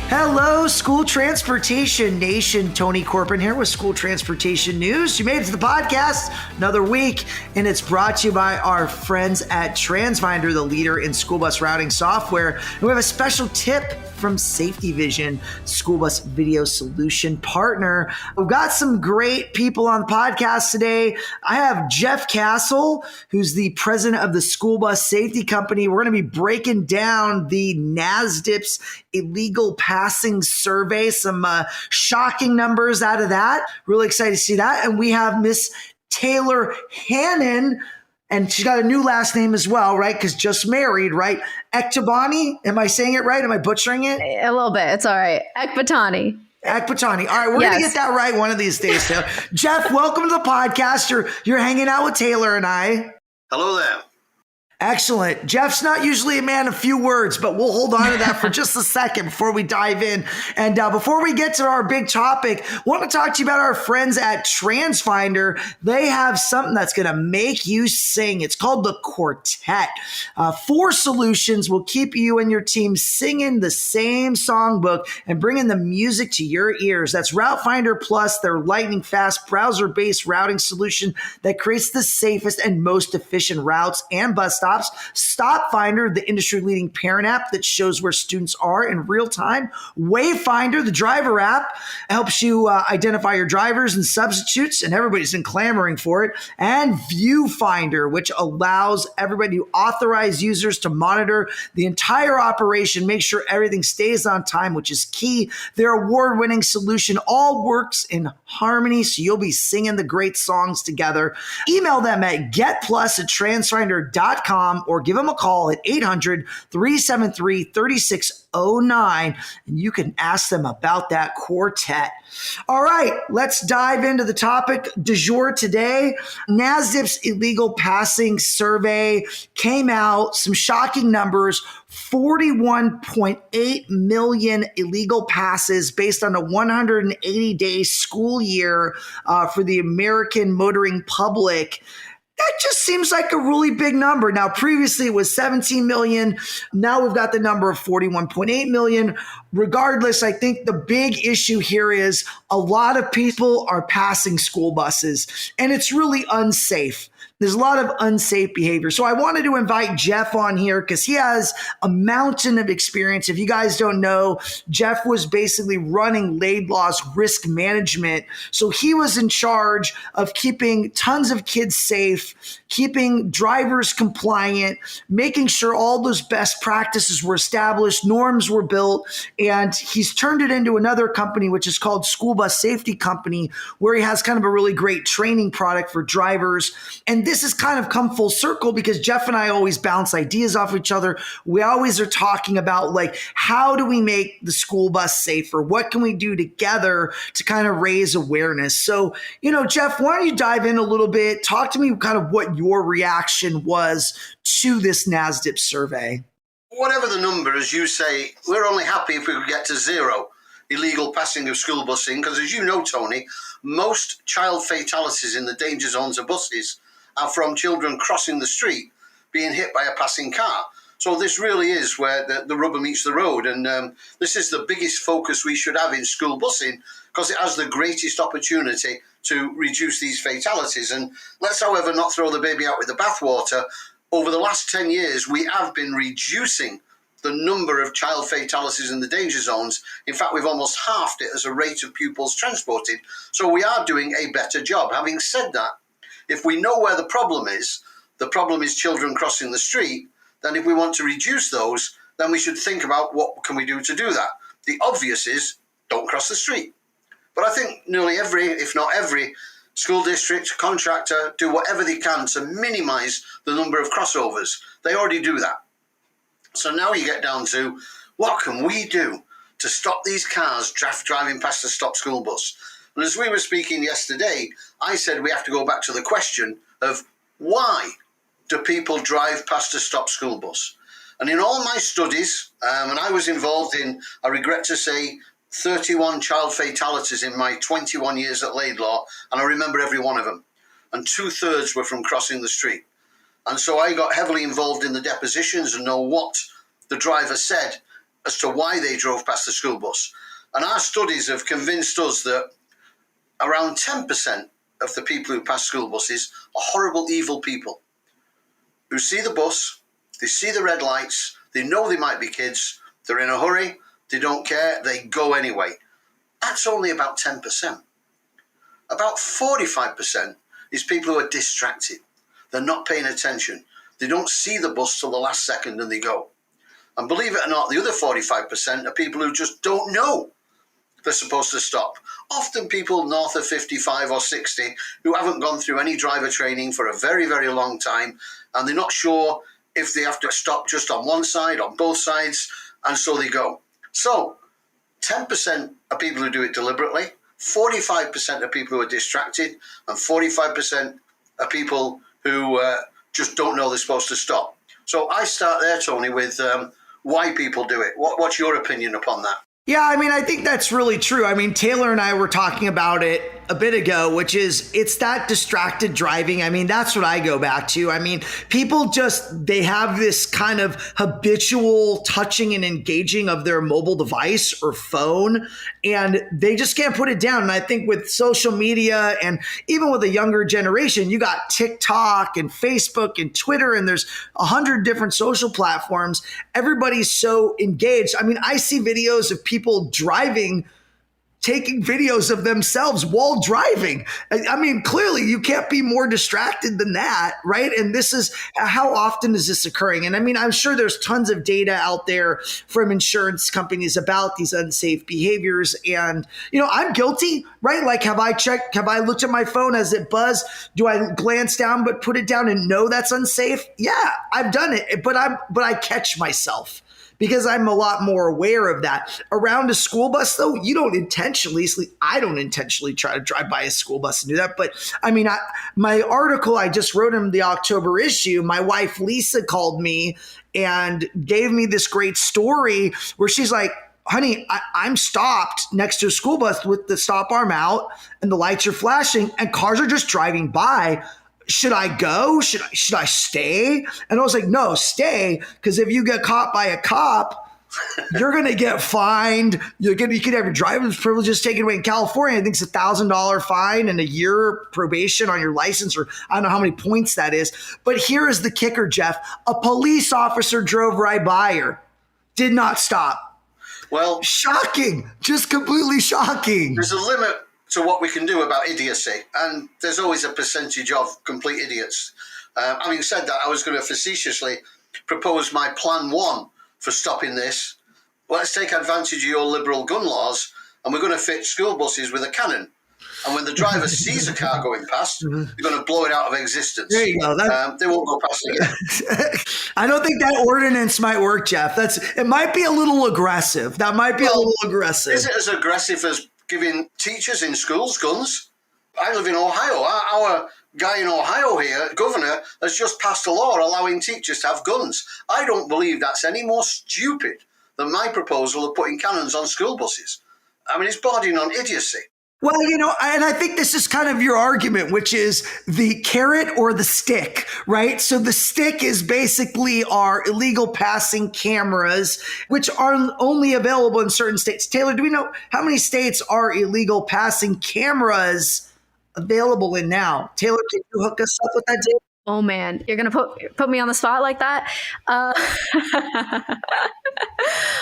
Hello, School Transportation Nation. Tony Corpin here with School Transportation News. You made it to the podcast another week, and it's brought to you by our friends at TransFinder, the leader in school bus routing software. And we have a special tip from Safety Vision, school bus video solution partner. We've got some great people on the podcast today. I have Jeff Cassel, who's the president of the School Bus Safety Company. We're going to be breaking down the NASDPTS illegal passing survey, some shocking numbers out of that. Really excited to see that. And we have Miss Taylor Hannon, and she's got a new last name as well, right? Because just married, right? Ektabani. Am I saying it right? Am I butchering it? A little bit. It's all right. Ekbatani. Ekbatani. All right, we're going to get that right one of these days, Taylor. Jeff, welcome to the podcast. You're hanging out with Taylor and I. Hello there. Excellent. Jeff's not usually a man of few words, but we'll hold on to that for just a second before we dive in. And before we get to our big topic, I want to talk to you about our friends at TransFinder. They have something that's going to make you sing. It's called the Quartet. 4 solutions will keep you and your team singing the same songbook and bringing the music to your ears. That's Route Finder Plus, their lightning fast browser-based routing solution that creates the safest and most efficient routes and bus stops. Stop Finder, the industry-leading parent app that shows where students are in real time. Wayfinder, the driver app, helps you identify your drivers and substitutes, and everybody's been clamoring for it. And Viewfinder, which allows everybody to authorize users to monitor the entire operation, make sure everything stays on time, which is key. Their award-winning solution all works in harmony, so you'll be singing the great songs together. Email them at getplus@transfinder.com or give them a call at 800-373-3609, and you can ask them about that quartet. All right, let's dive into the topic du jour today. NASDPTS illegal passing survey came out, some shocking numbers, 41.8 million illegal passes based on a 180-day school year for the American motoring public. That just seems like a really big number. Now, previously it was 17 million. Now we've got the number of 41.8 million. Regardless, I think the big issue here is a lot of people are passing school buses, and it's really unsafe. There's a lot of unsafe behavior. So I wanted to invite Jeff on here because he has a mountain of experience. If you guys don't know, Jeff was basically running Laidlaw's risk management. So he was in charge of keeping tons of kids safe, keeping drivers compliant, making sure all those best practices were established, norms were built, and he's turned it into another company, which is called School Bus Safety Company, where he has kind of a really great training product for drivers. And this has kind of come full circle because Jeff and I always bounce ideas off each other. We always are talking about, like, how do we make the school bus safer? What can we do together to kind of raise awareness? So, Jeff, why don't you dive in a little bit? Talk to me kind of what your reaction was to this NASDPTS survey. Whatever the number, as you say, we're only happy if we could get to 0 illegal passing of school busing, because as you know, Tony, most child fatalities in the danger zones of buses are from children crossing the street being hit by a passing car. So this really is where the rubber meets the road. And this is the biggest focus we should have in school busing because it has the greatest opportunity to reduce these fatalities. And let's, however, not throw the baby out with the bathwater. Over the last 10 years, we have been reducing the number of child fatalities in the danger zones. In fact, we've almost halved it as a rate of pupils transported. So we are doing a better job. Having said that, if we know where the problem is children crossing the street, then if we want to reduce those, then we should think about what can we do to do that. The obvious is don't cross the street. But I think nearly every, if not every, school district, contractor, do whatever they can to minimize the number of crossovers. They already do that. So now you get down to what can we do to stop these cars driving past a stop school bus? And as we were speaking yesterday, I said we have to go back to the question of why do people drive past a stop school bus? And in all my studies, and I was involved in, I regret to say, 31 child fatalities in my 21 years at Laidlaw, and I remember every one of them. And 2/3 were from crossing the street. And so I got heavily involved in the depositions and know what the driver said as to why they drove past the school bus. And our studies have convinced us that around 10% of the people who pass school buses are horrible, evil people who see the bus, they see the red lights, they know they might be kids, they're in a hurry, they don't care, they go anyway. That's only about 10%. About 45% is people who are distracted. They're not paying attention. They don't see the bus till the last second and they go. And believe it or not, the other 45% are people who just don't know they're supposed to stop. Often people north of 55 or 60 who haven't gone through any driver training for a very, very long time, and they're not sure if they have to stop just on one side, on both sides, and so they go. So 10% are people who do it deliberately, 45% are people who are distracted, and 45% are people who just don't know they're supposed to stop. So I start there, Tony, with why people do it. What's your opinion upon that? Yeah, I mean, I think that's really true. I mean, Taylor and I were talking about it a bit ago, which is it's that distracted driving. I mean, that's what I go back to. I mean, people they have this kind of habitual touching and engaging of their mobile device or phone, and they just can't put it down. And I think with social media and even with a younger generation, you got TikTok and Facebook and Twitter, and there's 100 different social platforms. Everybody's so engaged. I mean, I see videos of people driving, taking videos of themselves while driving. I mean, clearly you can't be more distracted than that, right? And this is, how often is this occurring? And I mean, I'm sure there's tons of data out there from insurance companies about these unsafe behaviors. And, you know, I'm guilty, right? Like, have I looked at my phone? Has it buzzed? Do I glance down but put it down and know that's unsafe? Yeah, I've done it, but I catch myself, because I'm a lot more aware of that. Around a school bus, though, I don't intentionally try to drive by a school bus and do that. But I mean, my article I just wrote in the October issue, my wife, Lisa, called me and gave me this great story where she's like, honey, I'm stopped next to a school bus with the stop arm out and the lights are flashing and cars are just driving by. Should I go? Should I stay? And I was like, no, stay. Because if you get caught by a cop, you're going to get fined. You could have your driver's privileges taken away. In California, I think it's $1,000 fine and a year probation on your license, or I don't know how many points that is. But here is the kicker, Jeff. A police officer drove right by her, did not stop. Well, shocking, just completely shocking. There's a limit to what we can do about idiocy, and there's always a percentage of complete idiots. Having said that, I was going to facetiously propose my plan one for stopping this. Let's take advantage of your liberal gun laws, and we're going to fit school buses with a cannon. And when the driver sees a car going past, you're going to blow it out of existence. There you go. They won't go past again. I don't think that ordinance might work, Jeff. It might be a little aggressive. That might be a little aggressive. Is it as aggressive as giving teachers in schools guns? I live in Ohio. Our guy in Ohio here, governor, has just passed a law allowing teachers to have guns. I don't believe that's any more stupid than my proposal of putting cannons on school buses. I mean, it's bordering on idiocy. Well, you know, and I think this is kind of your argument, which is the carrot or the stick, right? So the stick is basically our illegal passing cameras, which are only available in certain states. Taylor, do we know how many states are illegal passing cameras available in now? Taylor, can you hook us up with that data? Oh man, you're gonna put me on the spot like that?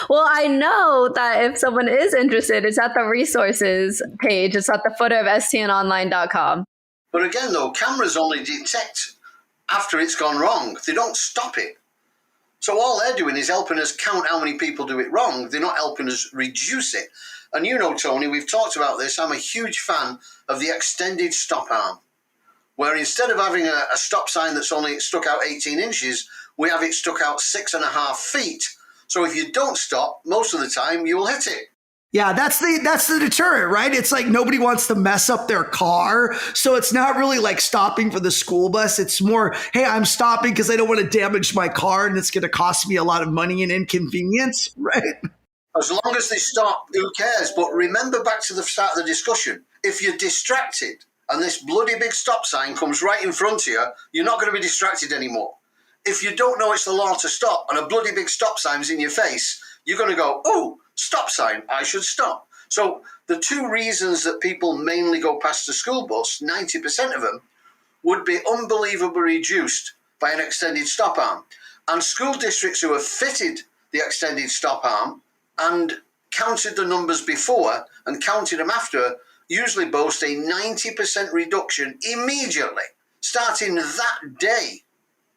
Well, I know that if someone is interested, it's at the resources page. It's at the footer of stnonline.com. But again, though, cameras only detect after it's gone wrong. They don't stop it. So all they're doing is helping us count how many people do it wrong. They're not helping us reduce it. And you know, Tony, we've talked about this. I'm a huge fan of the extended stop arm, where instead of having a stop sign that's only stuck out 18 inches, we have it stuck out 6.5 feet. So if you don't stop, most of the time you will hit it. Yeah, that's the deterrent, right? It's like nobody wants to mess up their car. So it's not really like stopping for the school bus. It's more, hey, I'm stopping because I don't want to damage my car and it's going to cost me a lot of money and inconvenience, right? As long as they stop, who cares? But remember back to the start of the discussion. If you're distracted and this bloody big stop sign comes right in front of you, you're not going to be distracted anymore. If you don't know it's the law to stop and a bloody big stop sign's in your face, you're going to go, oh, stop sign, I should stop. So the two reasons that people mainly go past the school bus, 90% of them, would be unbelievably reduced by an extended stop arm. And school districts who have fitted the extended stop arm and counted the numbers before and counted them after usually boast a 90% reduction immediately, starting that day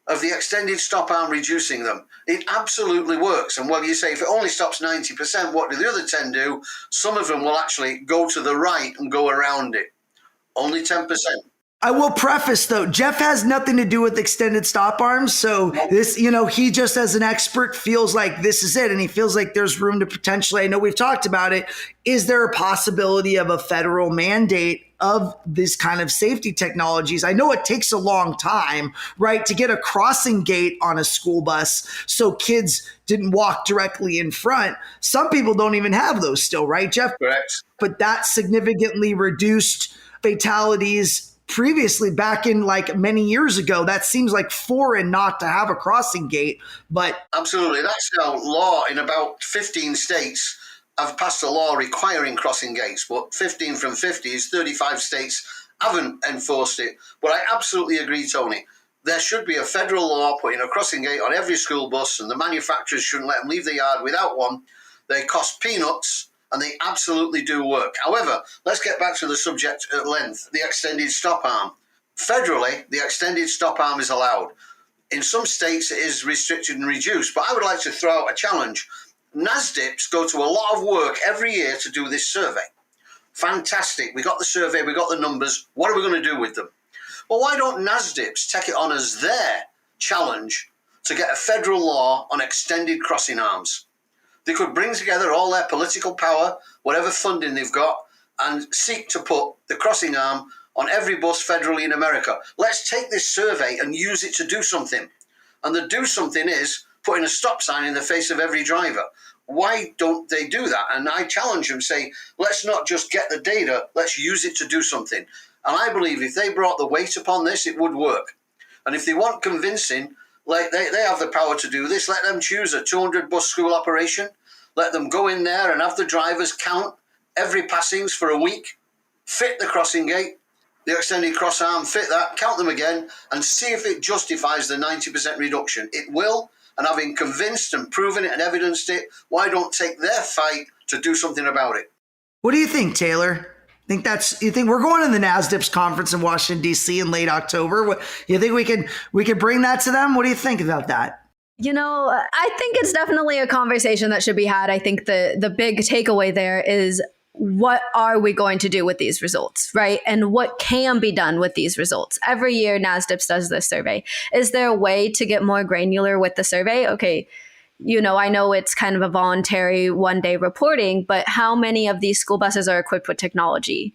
of the extended stop arm reducing them. It absolutely works. And well, you say if it only stops 90%, what do the other 10 do? Some of them will actually go to the right and go around it. Only 10%. I will preface though, Jeff has nothing to do with extended stop arms. So this, he just as an expert feels like this is it. And he feels like there's room to potentially, I know we've talked about it. Is there a possibility of a federal mandate of this kind of safety technologies? I know it takes a long time, right, to get a crossing gate on a school bus so kids didn't walk directly in front. Some people don't even have those still, right, Jeff? Correct. But that significantly reduced fatalities previously, back in like many years ago. That seems like foreign not to have a crossing gate, but absolutely. That's now law in about 15 states. Have passed a law requiring crossing gates, but 15 from 50 is 35 states haven't enforced it. But I absolutely agree, Tony. There should be a federal law putting a crossing gate on every school bus, and the manufacturers shouldn't let them leave the yard without one. They cost peanuts, and they absolutely do work. However, let's get back to the subject at length, the extended stop arm. Federally, the extended stop arm is allowed. In some states, it is restricted and reduced, but I would like to throw out a challenge. NASDPTS go to a lot of work every year to do this survey. Fantastic. We got the survey, we got the numbers. What are we going to do with them? Well, why don't NASDPTS take it on as their challenge to get a federal law on extended crossing arms? They could bring together all their political power, whatever funding they've got, and seek to put the crossing arm on every bus federally in America. Let's take this survey and use it to do something. And the do something is putting a stop sign in the face of every driver. Why don't they do that? And I challenge them, say, let's not just get the data, let's use it to do something. And I believe if they brought the weight upon this, it would work. And if they want convincing, like they have the power to do this, let them choose a 200 bus school operation, let them go in there and have the drivers count every passings for a week, fit the crossing gate, the extended cross arm, fit that, count them again, and see if it justifies the 90% reduction. It will. And having convinced and proven it and evidenced it, why don't take their fight to do something about it? What do you think, Taylor? You think we're going to the NASDPTS conference in Washington, D.C. in late October? What, you think we could bring that to them? What do you think about that? I think it's definitely a conversation that should be had. I think the big takeaway there is, what are we going to do with these results, right? And what can be done with these results? Every year, NASDPTS does this survey. Is there a way to get more granular with the survey? Okay, I know it's kind of a voluntary one-day reporting, but how many of these school buses are equipped with technology?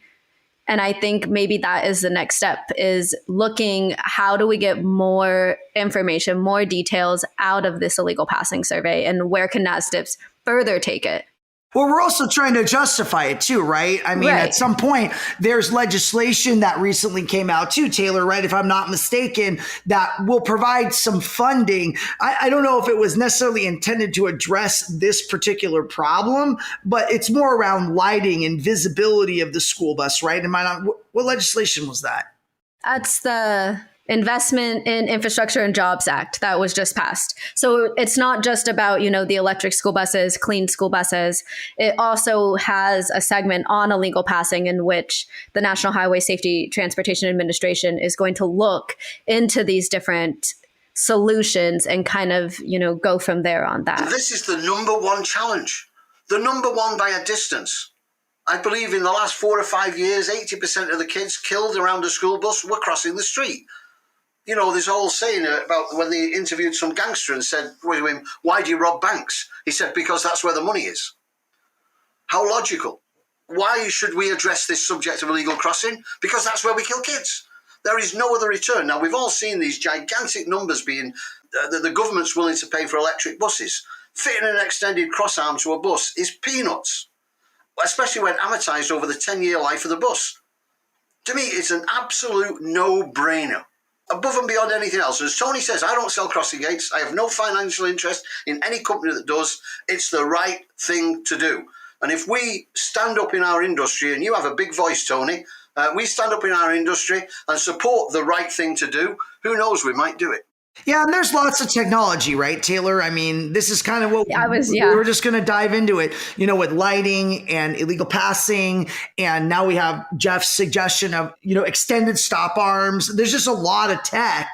And I think maybe that is the next step, is looking, how do we get more information, more details out of this illegal passing survey, and where can NASDPTS further take it? Well, we're also trying to justify it too, right? I mean, At some point, there's legislation that recently came out too, Taylor, right? If I'm not mistaken, that will provide some funding. I don't know if it was necessarily intended to address this particular problem, but it's more around lighting and visibility of the school bus, right? What legislation was that? That's the Investment in Infrastructure and Jobs Act that was just passed. So it's not just about, the electric school buses, clean school buses. It also has a segment on illegal passing in which the National Highway Safety Transportation Administration is going to look into these different solutions and kind of, go from there on that. This is the number one challenge, the number one by a distance. I believe in the last 4 or 5 years, 80% of the kids killed around a school bus were crossing the street. There's a whole saying about when they interviewed some gangster and said to him, why do you rob banks? He said, because that's where the money is. How logical. Why should we address this subject of illegal crossing? Because that's where we kill kids. There is no other return. Now, we've all seen these gigantic numbers being that the government's willing to pay for electric buses. Fitting an extended cross arm to a bus is peanuts, especially when amortized over the 10-year life of the bus. To me, it's an absolute no-brainer. above and beyond anything else. As Tony says, I don't sell crossing gates. I have no financial interest in any company that does. It's the right thing to do. And if we stand up in our industry, and you have a big voice, Tony, we stand up in our industry and support the right thing to do, who knows, we might do it. Yeah, and there's lots of technology, right, Taylor? I mean, this is kind of what we were just going to dive into it, with lighting and illegal passing. And now we have Jeff's suggestion of, extended stop arms. There's just a lot of tech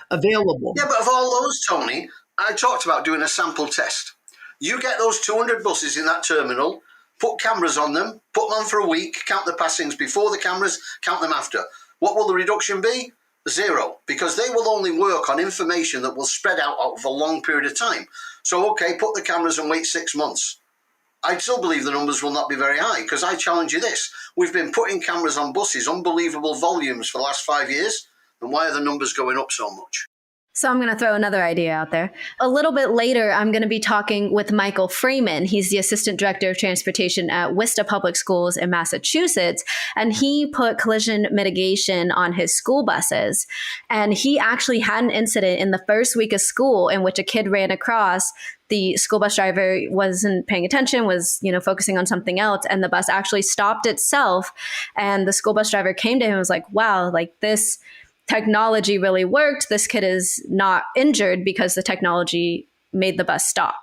available. Yeah, but of all those, Tony, I talked about doing a sample test. You get those 200 buses in that terminal, put cameras on them, put them on for a week, count the passings before the cameras, count them after. What will the reduction be? 0, because they will only work on information that will spread out over a long period of time. So, okay, put the cameras and wait 6 months. I still believe the numbers will not be very high, because I challenge you this. We've been putting cameras on buses, unbelievable volumes for the last 5 years, and why are the numbers going up so much? So I'm going to throw another idea out there. A little bit later, I'm going to be talking with Michael Freeman. He's the Assistant Director of Transportation at Worcester Public Schools in Massachusetts. And he put collision mitigation on his school buses. And he actually had an incident in the first week of school in which a kid ran across. The school bus driver wasn't paying attention, was, focusing on something else. And the bus actually stopped itself. And the school bus driver came to him and was like, wow, this technology really worked. This kid is not injured because the technology made the bus stop.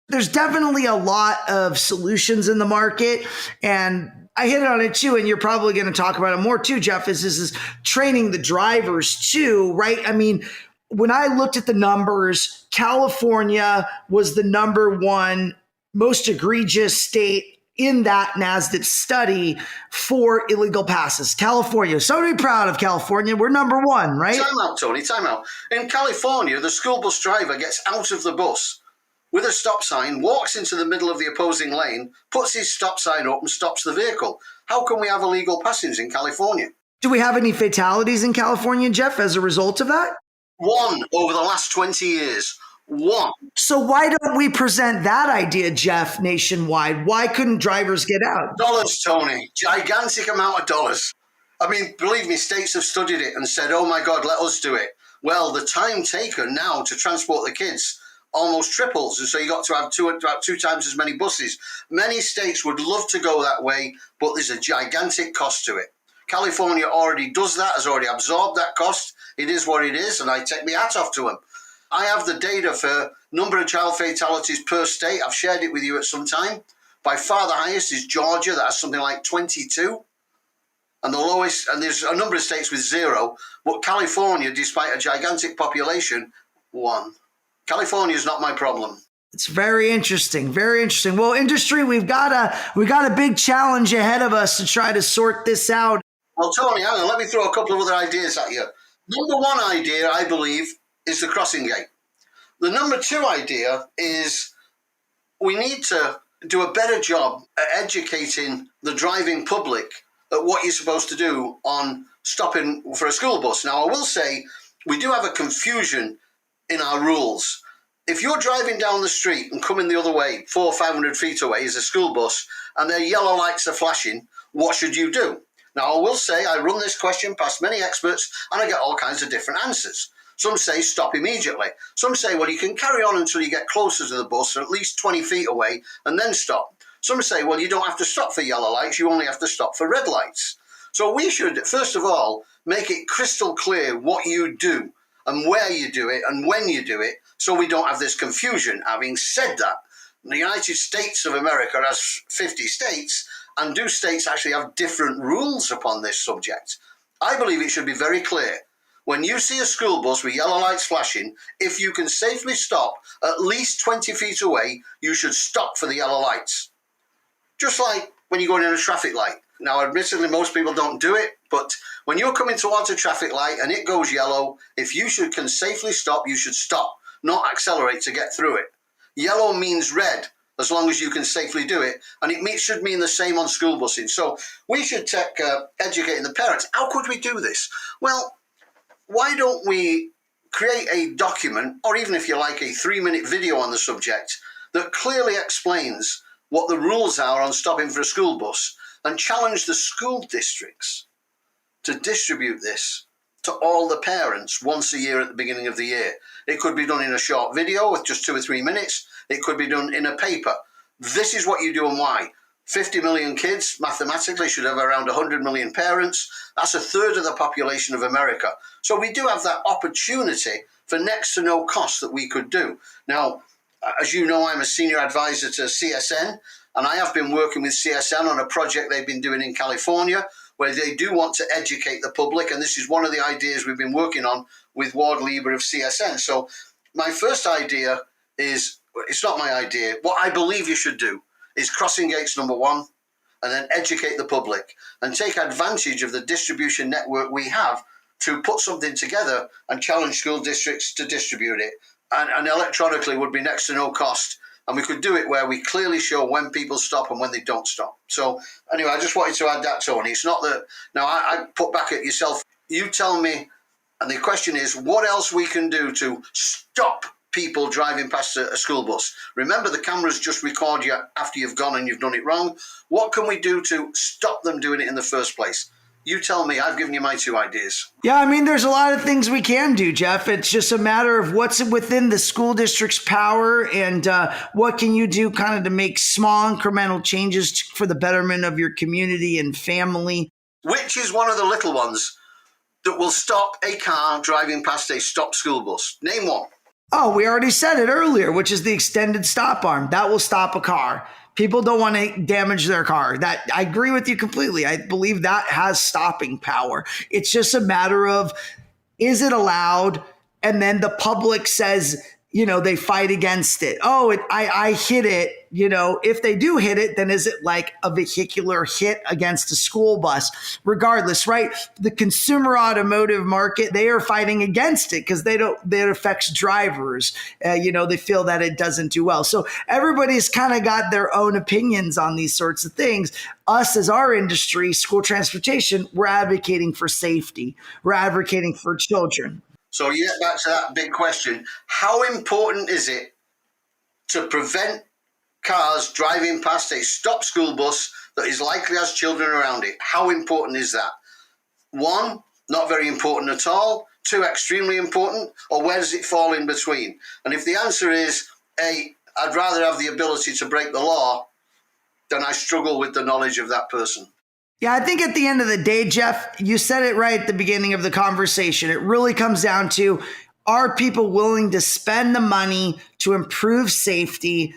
There's definitely a lot of solutions in the market, and I hit on it too, and you're probably going to talk about it more too, Jeff, is training the drivers too, right? I mean, when I looked at the numbers, California was the number one most egregious state in that NASDPTS study for illegal passes. California. So to be proud of California. We're number one, right? Time out, Tony, time out. In California, the school bus driver gets out of the bus with a stop sign, walks into the middle of the opposing lane, puts his stop sign up and stops the vehicle. How can we have illegal passings in California? Do we have any fatalities in California, Jeff, as a result of that? 1 over the last 20 years. 1. So why don't we present that idea, Jeff, nationwide? Why couldn't drivers get out? Dollars, Tony. Gigantic amount of dollars. I mean, believe me, states have studied it and said, oh my God, let us do it. Well, the time taken now to transport the kids almost triples. And so you got to have about 2 times as many buses. Many states would love to go that way, but there's a gigantic cost to it. California already does that, has already absorbed that cost. It is what it is, and I take my hat off to them. I have the data for number of child fatalities per state. I've shared it with you at some time. By far the highest is Georgia, that has something like 22. And the lowest, and there's a number of states with 0. But California, despite a gigantic population, 1. California is not my problem. It's very interesting, very interesting. Well, industry, we've got a big challenge ahead of us to try to sort this out. Well, Tony, hang on, let me throw a couple of other ideas at you. Number 1 idea, I believe, is the crossing gate. The number 2 idea is we need to do a better job at educating the driving public at what you're supposed to do on stopping for a school bus. Now, I will say we do have a confusion in our rules. If you're driving down the street and coming the other way, 400 or 500 feet away is a school bus, and their yellow lights are flashing, what should you do? Now, I will say I run this question past many experts, and I get all kinds of different answers. Some say stop immediately. Some say, well, you can carry on until you get closer to the bus, or at least 20 feet away, and then stop. Some say, well, you don't have to stop for yellow lights, you only have to stop for red lights. So we should, first of all, make it crystal clear what you do and where you do it and when you do it, so we don't have this confusion. Having said that, the United States of America has 50 states, and do states actually have different rules upon this subject? I believe it should be very clear. When you see a school bus with yellow lights flashing, if you can safely stop at least 20 feet away, you should stop for the yellow lights. Just like when you're going in a traffic light. Now, admittedly, most people don't do it, but when you're coming towards a traffic light and it goes yellow, if you can safely stop, you should stop, not accelerate to get through it. Yellow means red, as long as you can safely do it, and it should mean the same on school busing. So we should take educating the parents. How could we do this? Well, why don't we create a document, or even if you like a 3-minute video on the subject, that clearly explains what the rules are on stopping for a school bus, and challenge the school districts to distribute this to all the parents once a year at the beginning of the year. It could be done in a short video with just 2 or 3 minutes. It could be done in a paper. This is what you do and why. 50 million kids mathematically should have around 100 million parents. That's a third of the population of America. So we do have that opportunity for next to no cost that we could do. Now, as you know, I'm a senior advisor to CSN, and I have been working with CSN on a project they've been doing in California where they do want to educate the public. And this is one of the ideas we've been working on with Ward Lieber of CSN. So my first idea is, it's not my idea. What I believe you should do is crossing gates number 1, and then educate the public and take advantage of the distribution network we have to put something together and challenge school districts to distribute it. And electronically would be next to no cost. And we could do it where we clearly show when people stop and when they don't stop. So anyway, I just wanted to add that, Tony. It's not that, now I put back at yourself, you tell me, and the question is, what else we can do to stop people driving past a school bus? Remember, the cameras just record you after you've gone and you've done it wrong. What can we do to stop them doing it in the first place? You tell me. I've given you my 2 ideas. Yeah, I mean, there's a lot of things we can do, Jeff. It's just a matter of what's within the school district's power and what can you do kind of to make small incremental changes for the betterment of your community and family. Which is one of the little ones that will stop a car driving past a stopped school bus? Name one. Oh, we already said it earlier, which is the extended stop arm. That will stop a car. People don't want to damage their car. That I agree with you completely. I believe that has stopping power. It's just a matter of, is it allowed? And then the public says, they fight against it. Oh, I hit it. If they do hit it, then is it like a vehicular hit against a school bus? Regardless, right? The consumer automotive market, they are fighting against it because that affects drivers. They feel that it doesn't do well. So everybody's kind of got their own opinions on these sorts of things. Us as our industry, school transportation, we're advocating for safety. We're advocating for children. So you get back to that big question. How important is it to prevent cars driving past a stopped school bus that is likely has children around it? How important is that? 1, not very important at all. 2, extremely important. Or where does it fall in between? And if the answer is A, I'd rather have the ability to break the law, then I struggle with the knowledge of that person. Yeah, I think at the end of the day, Jeff, you said it right at the beginning of the conversation. It really comes down to, are people willing to spend the money to improve safety?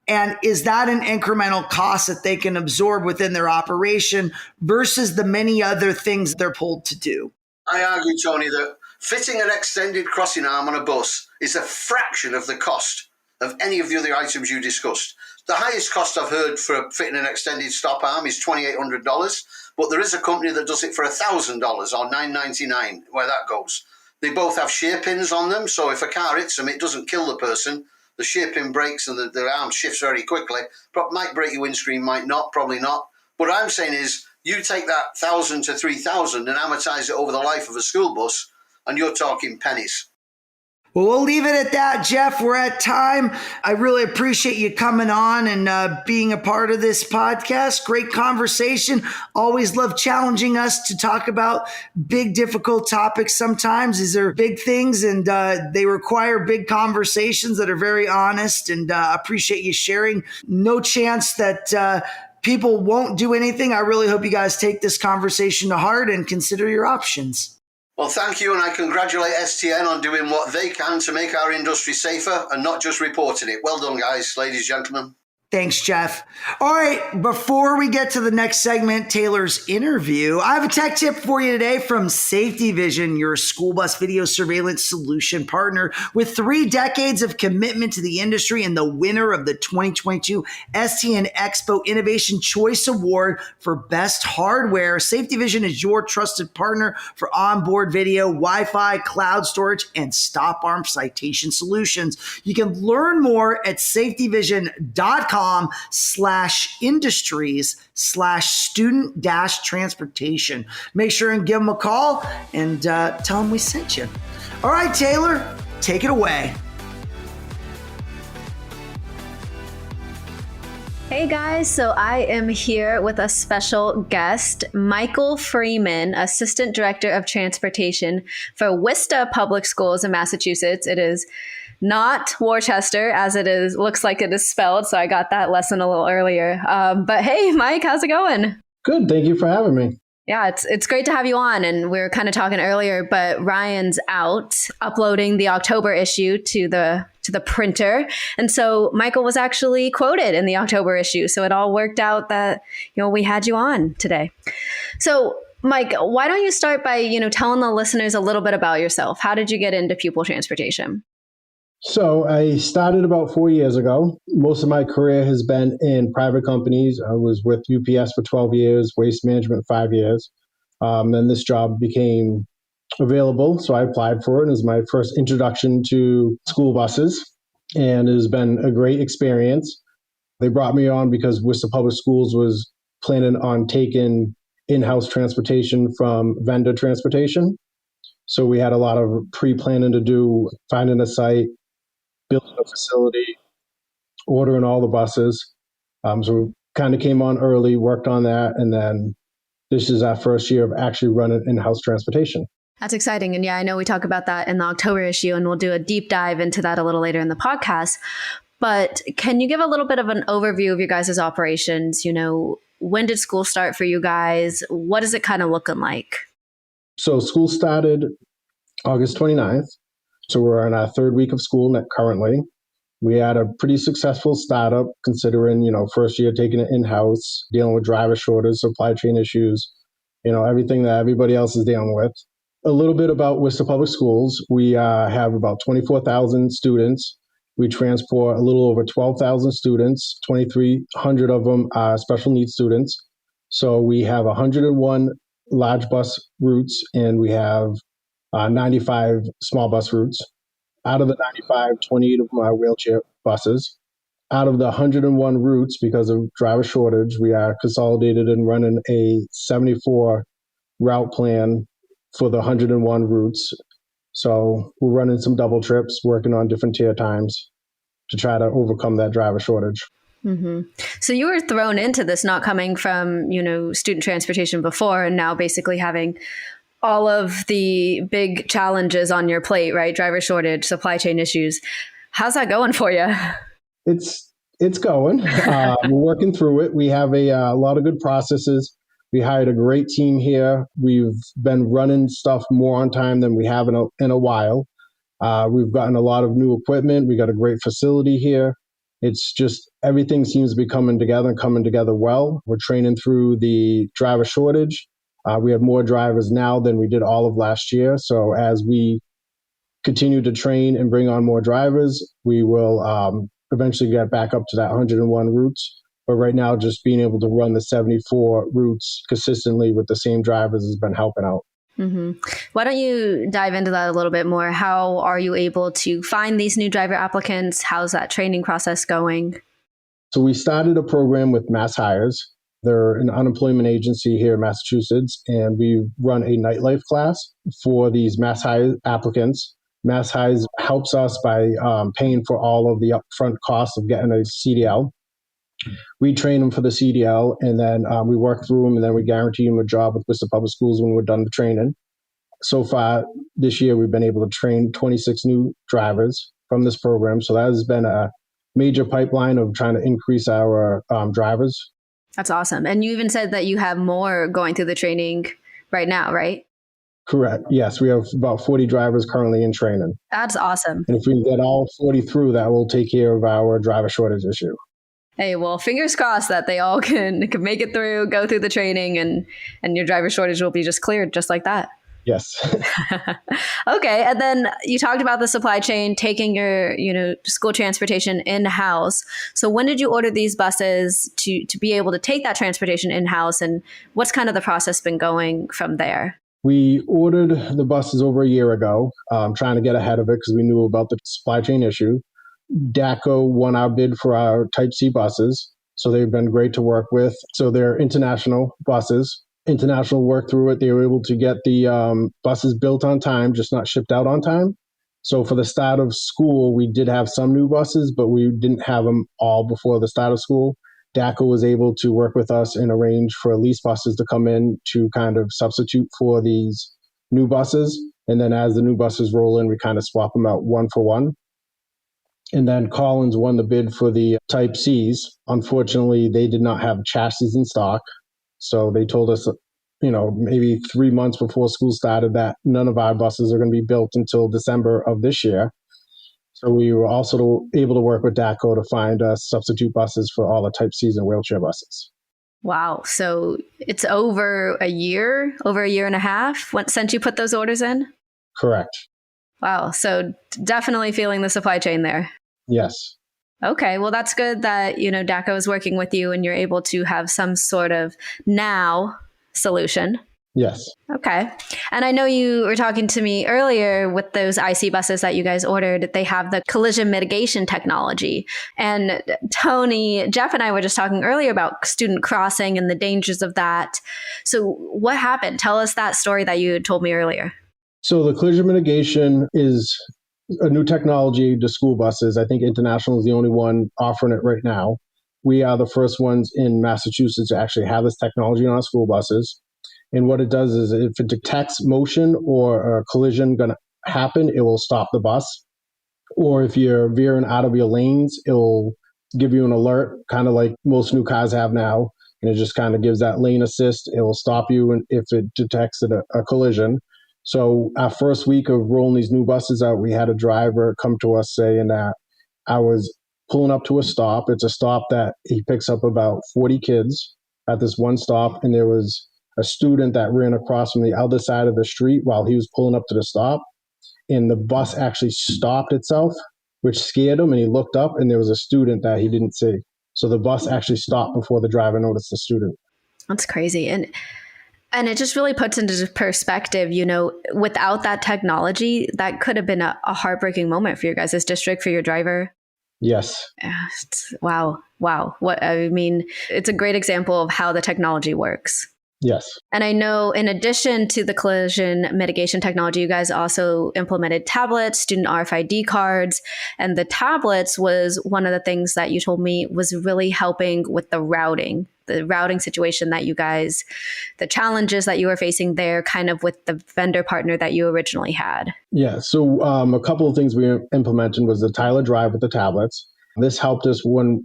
And is that an incremental cost that they can absorb within their operation versus the many other things they're pulled to do? I argue, Tony, that fitting an extended crossing arm on a bus is a fraction of the cost of any of the other items you discussed. The highest cost I've heard for fitting an extended stop arm is $2,800, but there is a company that does it for $1,000 or $999, where that goes. They both have shear pins on them, so if a car hits them, it doesn't kill the person. The shear pin breaks and the arm shifts very quickly. Might break your windscreen, might not, probably not. What I'm saying is, you take that $1,000 to $3,000 and amortize it over the life of a school bus, and you're talking pennies. Well, we'll leave it at that, Jeff. We're at time. I really appreciate you coming on and being a part of this podcast. Great conversation. Always love challenging us to talk about big, difficult topics. Sometimes these are big things and they require big conversations that are very honest, and appreciate you sharing. No chance that people won't do anything. I really hope you guys take this conversation to heart and consider your options. Well, thank you, and I congratulate STN on doing what they can to make our industry safer and not just reporting it. Well done, guys, ladies and gentlemen. Thanks, Jeff. All right, before we get to the next segment, Taylor's interview, I have a tech tip for you today from Safety Vision, your school bus video surveillance solution partner with 3 decades of commitment to the industry and the winner of the 2022 STN Expo Innovation Choice Award for Best Hardware. Safety Vision is your trusted partner for onboard video, Wi-Fi, cloud storage, and stop arm citation solutions. You can learn more at safetyvision.com/industries/student-transportation. Make sure and give them a call and tell them we sent you. All right, Taylor, take it away. Hey guys, so I am here with a special guest, Michael Freeman, Assistant Director of Transportation for Worcester Public Schools in Massachusetts. It is not Worcester, as it is looks like it is spelled, so I got that lesson a little earlier. But hey, Mike, how's it going? Good. Thank you for having me. Yeah, it's great to have you on. And we were kind of talking earlier, but Ryan's out uploading the October issue to the printer. And so Michael was actually quoted in the October issue. So it all worked out that, we had you on today. So Mike, why don't you start by, telling the listeners a little bit about yourself? How did you get into pupil transportation? So I started about 4 years ago. Most of my career has been in private companies. I was with UPS for 12 years, Waste Management 5 years. Then this job became available, so I applied for it. It was my first introduction to school buses, and it has been a great experience. They brought me on because Worcester Public Schools was planning on taking in-house transportation from vendor transportation. So we had a lot of pre-planning to do, finding a site, building a facility, ordering all the buses. So we kind of came on early, worked on that, and then this is our first year of actually running in-house transportation. That's exciting. And yeah, I know we talk about that in the October issue, and we'll do a deep dive into that a little later in the podcast. But can you give a little bit of an overview of your guys' operations? When did school start for you guys? What is it kind of looking like? So school started August 29th. So we're in our third week of school currently. We had a pretty successful startup considering, first year taking it in-house, dealing with driver shortage, supply chain issues, everything that everybody else is dealing with. A little bit about Worcester Public Schools. We have about 24,000 students. We transport a little over 12,000 students. 2,300 of them are special needs students. So we have 101 large bus routes, and we have 95 small bus routes. Out of the 95, 28 of them are wheelchair buses. Out of the 101 routes, because of driver shortage, we are consolidated and running a 74 route plan for the 101 routes. So we're running some double trips, working on different tier times to try to overcome that driver shortage. Mm-hmm. So you were thrown into this not coming from, student transportation before, and now basically having all of the big challenges on your plate, right? Driver shortage, supply chain issues. How's that going for you? It's going. We're working through it. We have a lot of good processes. We hired a great team here. We've been running stuff more on time than we have in a while. We've gotten a lot of new equipment. We got a great facility here. It's just everything seems to be coming together well. We're training through the driver shortage. We have more drivers now than we did all of last year. So as we continue to train and bring on more drivers, we will eventually get back up to that 101 routes. But right now, just being able to run the 74 routes consistently with the same drivers has been helping out. Mm-hmm. Why don't you dive into that a little bit more? How are you able to find these new driver applicants? How's that training process going? So we started a program with Mass Hires. They're an unemployment agency here in Massachusetts, and we run a nightlife class for these Mass Hires applicants. Mass Hires helps us by paying for all of the upfront costs of getting a CDL. We train them for the CDL, and then we work through them, and then we guarantee them a job with Worcester Public Schools when we're done the training. So far this year, we've been able to train 26 new drivers from this program. So that has been a major pipeline of trying to increase our drivers. That's awesome. And you even said that you have more going through the training right now, right? Correct. Yes, we have about 40 drivers currently in training. That's awesome. And if we can get all 40 through, that will take care of our driver shortage issue. Hey, well, fingers crossed that they all can make it through, go through the training, and your driver shortage will be just cleared just like that. Yes. Okay. And then you talked about the supply chain, taking your, school transportation in-house. So when did you order these buses to be able to take that transportation in-house, and what's kind of the process been going from there? We ordered the buses over a year ago, trying to get ahead of it because we knew about the supply chain issue. DACO won our bid for our Type C buses, so they've been great to work with. So they're international buses. International worked through it. They were able to get the buses built on time, just not shipped out on time. So for the start of school, we did have some new buses, but we didn't have them all before the start of school. DACA was able to work with us and arrange for lease buses to come in to kind of substitute for these new buses. And then as the new buses roll in, we kind of swap them out one for one. And then Collins won the bid for the Type Cs. Unfortunately, they did not have chassis in stock. So they told us, maybe 3 months before school started that none of our buses are going to be built until December of this year. So we were also able to work with DACO to find substitute buses for all the Type Cs and wheelchair buses. Wow. So it's over a year and a half since you put those orders in? Correct. Wow. So definitely feeling the supply chain there. Yes. Okay. Well, that's good that, DACO is working with you and you're able to have some sort of now solution. Yes. Okay. And I know you were talking to me earlier with those IC buses that you guys ordered. They have the collision mitigation technology. And Tony, Jeff, and I were just talking earlier about student crossing and the dangers of that. So what happened? Tell us that story that you told me earlier. So the collision mitigation is a new technology to school buses. I think International is the only one offering it right now. We are the first ones in Massachusetts to actually have this technology on our school buses. And what it does is if it detects motion or a collision going to happen, it will stop the bus. Or if you're veering out of your lanes, it'll give you an alert, kind of like most new cars have now. And it just kind of gives that lane assist. It will stop you if it detects a collision. So our first week of rolling these new buses out, we had a driver come to us saying that I was pulling up to a stop. It's a stop that he picks up about 40 kids at this one stop. And there was a student that ran across from the other side of the street while he was pulling up to the stop. And the bus actually stopped itself, which scared him. And he looked up and there was a student that he didn't see. So the bus actually stopped before the driver noticed the student. That's crazy. And it just really puts into perspective, without that technology, that could have been a heartbreaking moment for your guys' district, for your driver. Yes. Wow. It's a great example of how the technology works. Yes. And I know in addition to the collision mitigation technology, you guys also implemented tablets, student RFID cards, and the tablets was one of the things that you told me was really helping with the routing situation that you guys, the challenges that you were facing there kind of with the vendor partner that you originally had. Yeah. So a couple of things we implemented was the Tyler Drive with the tablets. This helped us when,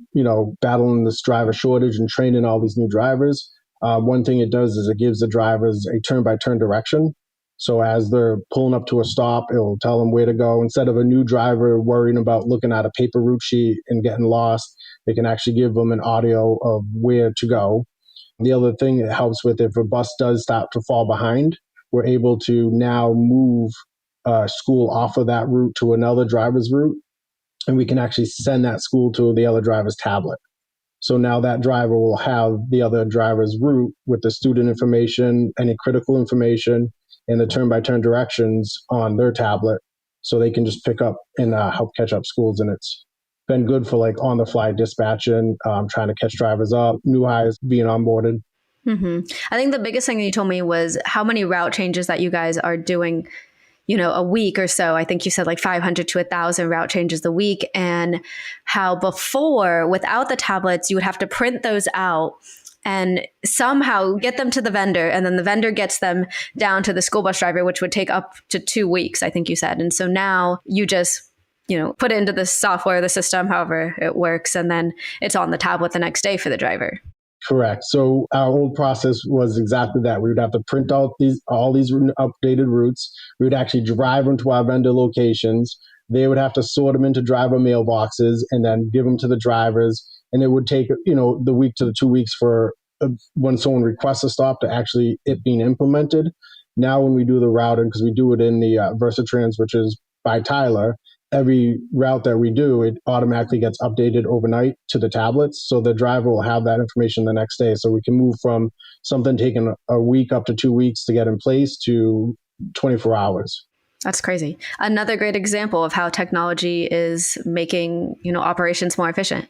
battling this driver shortage and training all these new drivers. One thing it does is it gives the drivers a turn-by-turn direction. So as they're pulling up to a stop, it'll tell them where to go. Instead of a new driver worrying about looking at a paper route sheet and getting lost, they can actually give them an audio of where to go. The other thing it helps with, if a bus does start to fall behind, we're able to now move school off of that route to another driver's route, and we can actually send that school to the other driver's tablet. So now that driver will have the other driver's route with the student information, any critical information, and the turn-by-turn directions on their tablet, so they can just pick up and help catch up schools. And it's been good for like on-the-fly dispatching, trying to catch drivers up, new hires being onboarded. Mm-hmm. I think the biggest thing that you told me was how many route changes that you guys are doing a week or so. I think you said like 500 to 1,000 route changes a week, and how before, without the tablets, you would have to print those out and somehow get them to the vendor, and then the vendor gets them down to the school bus driver, which would take up to 2 weeks, I think you said. And so now you just, put it into the software, the system, however it works, and then it's on the tablet the next day for the driver. Correct. So our old process was exactly that. We would have to print out all these updated routes. We would actually drive them to our vendor locations. They would have to sort them into driver mailboxes and then give them to the drivers. And it would take, the week to the 2 weeks for when someone requests a stop to actually it being implemented. Now when we do the routing, because we do it in the Versatrans, which is by Tyler, every route that we do, it automatically gets updated overnight to the tablets. So the driver will have that information the next day. So we can move from something taking a week up to 2 weeks to get in place to 24 hours. That's crazy. Another great example of how technology is making, operations more efficient.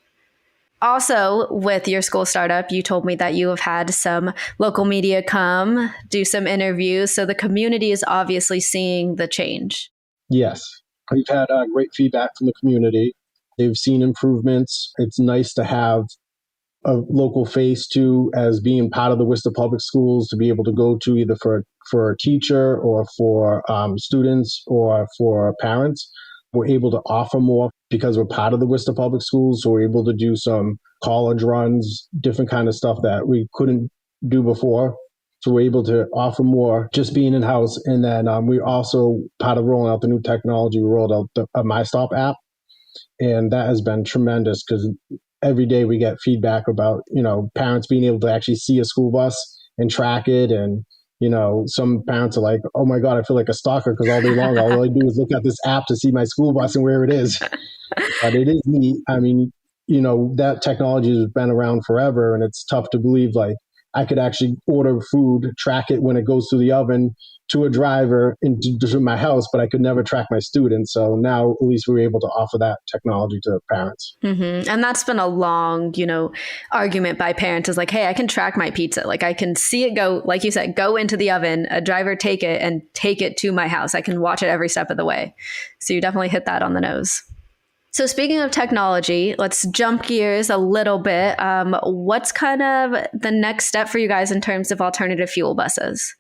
Also, with your school startup, you told me that you have had some local media come do some interviews. So the community is obviously seeing the change. Yes. We've had great feedback from the community. They've seen improvements. It's nice to have a local face to as being part of the Worcester Public Schools to be able to go to either for a teacher or for students or for parents. We're able to offer more because we're part of the Worcester Public Schools. So we're able to do some college runs, different kind of stuff that we couldn't do before. So we're able to offer more just being in-house. And then we also, part of rolling out the new technology, we rolled out a MyStop app. And that has been tremendous because every day we get feedback about, parents being able to actually see a school bus and track it. And, some parents are like, oh my God, I feel like a stalker because all day long, all I do is look at this app to see my school bus and where it is. But it is neat. I mean, that technology has been around forever, and it's tough to believe like I could actually order food, track it when it goes through the oven to a driver into my house, but I could never track my students. So now at least we were able to offer that technology to parents. Mm-hmm. And that's been a long, argument by parents is like, hey, I can track my pizza. Like I can see it go, like you said, go into the oven, a driver take it and take it to my house. I can watch it every step of the way. So you definitely hit that on the nose. So speaking of technology, let's jump gears a little bit. What's kind of the next step for you guys in terms of alternative fuel buses?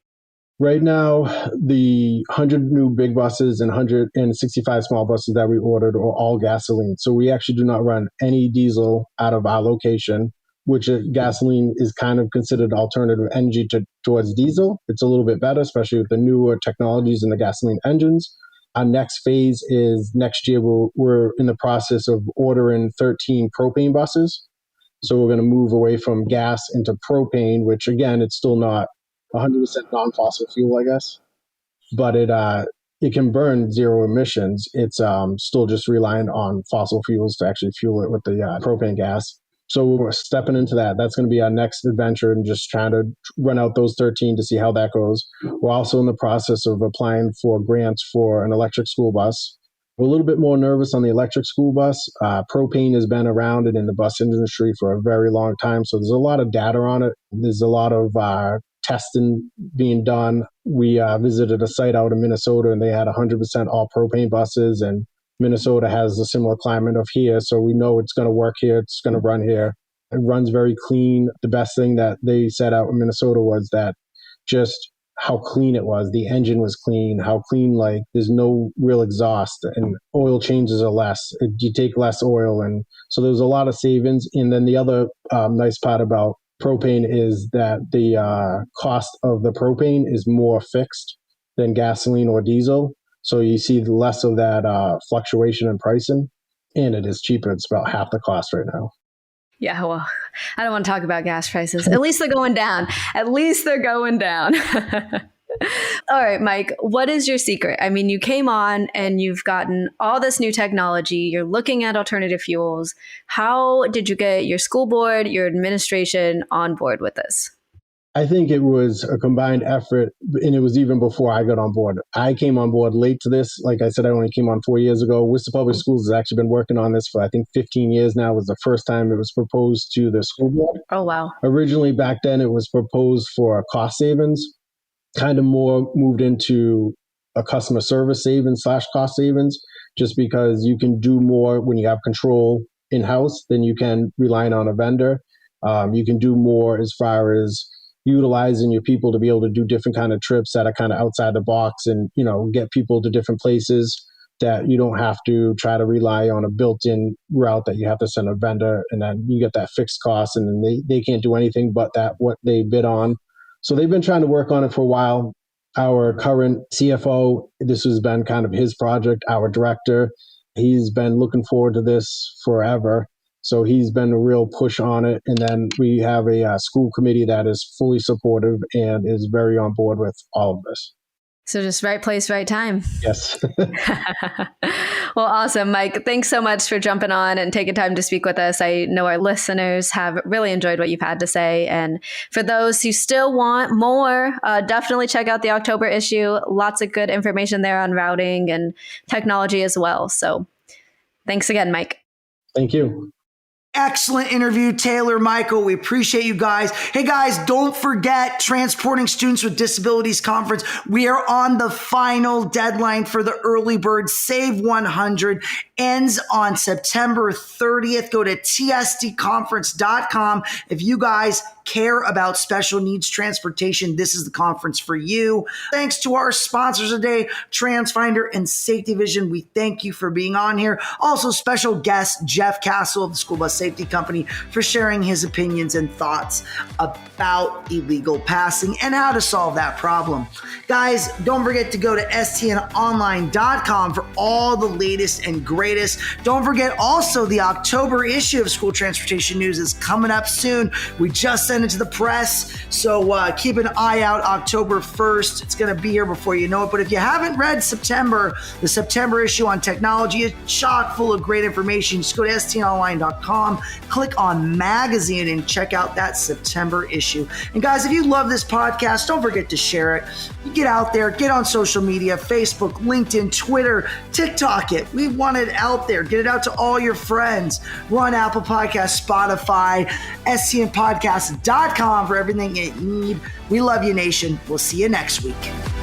Right now, the 100 new big buses and 165 small buses that we ordered are all gasoline. So we actually do not run any diesel out of our location, which gasoline is kind of considered alternative energy towards diesel. It's a little bit better, especially with the newer technologies in the gasoline engines. Our next phase is next year, we're in the process of ordering 13 propane buses. So we're going to move away from gas into propane, which again, it's still not 100% non-fossil fuel, I guess, but it can burn zero emissions. It's still just reliant on fossil fuels to actually fuel it with the propane gas. So we're stepping into that. That's going to be our next adventure and just trying to run out those 13 to see how that goes. We're also in the process of applying for grants for an electric school bus. We're a little bit more nervous on the electric school bus. Propane has been around and in the bus industry for a very long time. So there's a lot of data on it. There's a lot of testing being done. We visited a site out in Minnesota and they had 100% all propane buses, and Minnesota has a similar climate of here. So we know it's going to work here. It's going to run here. It runs very clean. The best thing that they said out in Minnesota was that just how clean it was. The engine was clean, how clean, like there's no real exhaust and oil changes are less. You take less oil. And so there's a lot of savings. And then the other nice part about propane is that the cost of the propane is more fixed than gasoline or diesel. So you see less of that fluctuation in pricing, and it is cheaper. It's about half the cost right now. Yeah, well, I don't want to talk about gas prices. At least they're going down. At least they're going down. All right, Mike, what is your secret? I mean, you came on and you've gotten all this new technology. You're looking at alternative fuels. How did you get your school board, your administration on board with this? I think it was a combined effort, and it was even before I got on board. I came on board late to this. Like I said, I only came on 4 years ago. Worcester Public Schools has actually been working on this for, I think, 15 years now. It was the first time it was proposed to the school board. Oh, wow. Originally, back then, it was proposed for cost savings, kind of more moved into a customer service savings / cost savings, just because you can do more when you have control in-house than you can relying on a vendor. You can do more as far as utilizing your people to be able to do different kind of trips that are kind of outside the box and, get people to different places that you don't have to try to rely on a built-in route that you have to send a vendor, and then you get that fixed cost and then they can't do anything but that what they bid on. So they've been trying to work on it for a while. Our current CFO, this has been kind of his project. Our director, he's been looking forward to this forever. So he's been a real push on it. And then we have a school committee that is fully supportive and is very on board with all of this. So just right place, right time. Yes. Well, awesome, Mike. Thanks so much for jumping on and taking time to speak with us. I know our listeners have really enjoyed what you've had to say. And for those who still want more, definitely check out the October issue. Lots of good information there on routing and technology as well. So thanks again, Mike. Thank you. Excellent interview, Taylor, Michael. We appreciate you guys. Hey guys, don't forget Transporting Students with Disabilities Conference. We are on the final deadline for the early bird Save 100. ends on September 30th. Go to tsdconference.com. If you guys care about special needs transportation, this is the conference for you. Thanks to our sponsors today, TransFinder and Safety Vision. We thank you for being on here. Also, special guest Jeff Cassel of the School Bus Safety Company for sharing his opinions and thoughts about illegal passing and how to solve that problem. Guys, don't forget to go to stnonline.com for all the latest and greatest. Don't forget also the October issue of School Transportation News is coming up soon. We just sent it to the press, so keep an eye out October 1st. It's going to be here before you know it. But if you haven't read September, the September issue on technology is chock full of great information. Just go to stnonline.com, click on magazine, and check out that September issue. And guys, if you love this podcast, don't forget to share it. You get out there, get on social media, Facebook, LinkedIn, Twitter, TikTok it. We want it out there. Get it out to all your friends. We're on Apple Podcasts, Spotify, stnpodcast.com for everything you need. We love you, nation. We'll see you next week.